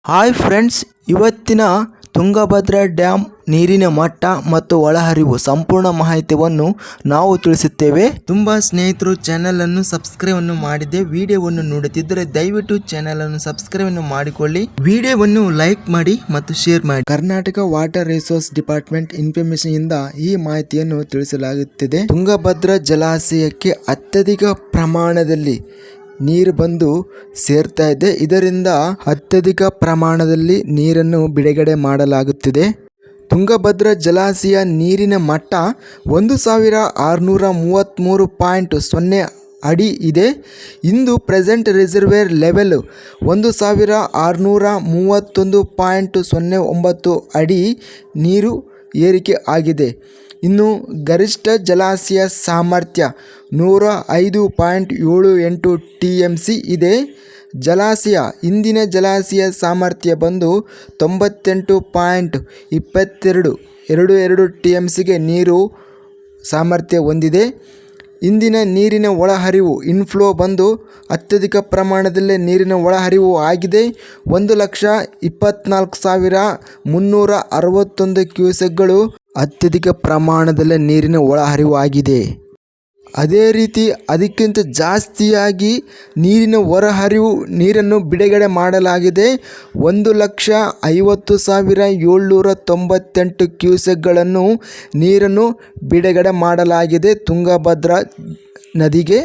Hi friends, ಇವತ್ತಿನ Tungabhadra dam ನೀರಿನ ಮಟ್ಟ ಮತ್ತು ಒಳಹರಿವು ಸಂಪೂರ್ಣ ಮಾಹಿತಿಯನ್ನು ನಾವು ತಿಳಿಸುತ್ತೇವೆ. ತುಂಬಾ ಸ್ನೇಹಿತರು ಚಾನೆಲ್ ಅನ್ನು ಸಬ್ಸ್ಕ್ರೈಬ್ ಮಾಡಿದೆ. ವಿಡಿಯೋವನ್ನು ನೋಡುತ್ತಿದ್ದರೆ ದಯವಿಟ್ಟು ಚಾನೆಲ್ ಅನ್ನು ಸಬ್ಸ್ಕ್ರೈಬ್ ಮಾಡಿಕೊಳ್ಳಿ. ವಿಡಿಯೋವನ್ನು ಲೈಕ್ ಮಾಡಿ ಮತ್ತು ಶೇರ್ ಮಾಡಿ. Karnataka water resource department information ಇಂದ ಈ ಮಾಹಿತಿಯನ್ನು ತಿಳಿಸಲಾಗುತ್ತಿದೆ. ತುಂಗಭದ್ರಾ ಜಲಾಶಯಕ್ಕೆ ಅತ್ಯಧಿಕ ಪ್ರಮಾಣದಲ್ಲಿ ನೀರು ಬಂದು ಸೇರ್ತಾ ಇದೆ. ಇದರಿಂದ ಅತ್ಯಧಿಕ ಪ್ರಮಾಣದಲ್ಲಿ ನೀರನ್ನು ಬಿಡುಗಡೆ ಮಾಡಲಾಗುತ್ತಿದೆ. ತುಂಗಭದ್ರಾ ಜಲಾಶಯ ನೀರಿನ ಮಟ್ಟ 1633.0 ಅಡಿ ಇದೆ. ಇಂದು ಪ್ರೆಸೆಂಟ್ ರಿಸರ್ವೇರ್ ಲೆವೆಲ್ 1631.09 ಅಡಿ ನೀರು ಏರಿಕೆ ಆಗಿದೆ. ಇನ್ನು ಗರಿಷ್ಠ ಜಲಾಶಯ ಸಾಮರ್ಥ್ಯ 105.78 TMC ಇದೆ. ಜಲಾಶಯ ಇಂದಿನ ಜಲಾಶಯ ಸಾಮರ್ಥ್ಯ ಬಂದು 98.22 TMCಗೆ ನೀರು ಸಾಮರ್ಥ್ಯ ಹೊಂದಿದೆ. ಇಂದಿನ ನೀರಿನ ಒಳಹರಿವು ಇನ್ಫ್ಲೋ ಬಂದು ಅತ್ಯಧಿಕ ಪ್ರಮಾಣದಲ್ಲಿ ನೀರಿನ ಒಳಹರಿವು ಆಗಿದೆ. 1,24,361 ಕ್ಯೂಸೆಕ್ಗಳು ಅತ್ಯಧಿಕ ಪ್ರಮಾಣದಲ್ಲಿ ನೀರಿನ ಒಳಹರಿವು ಆಗಿದೆ. ಅದೇ ರೀತಿ ಅದಕ್ಕಿಂತ ಜಾಸ್ತಿಯಾಗಿ ನೀರಿನ ಹೊರಹರಿವು ನೀರನ್ನು ಬಿಡುಗಡೆ ಮಾಡಲಾಗಿದೆ. 1,50,798 ಕ್ಯೂಸೆಕ್ಗಳನ್ನು ನೀರನ್ನು ಬಿಡುಗಡೆ ಮಾಡಲಾಗಿದೆ ತುಂಗಭದ್ರಾ ನದಿಗೆ.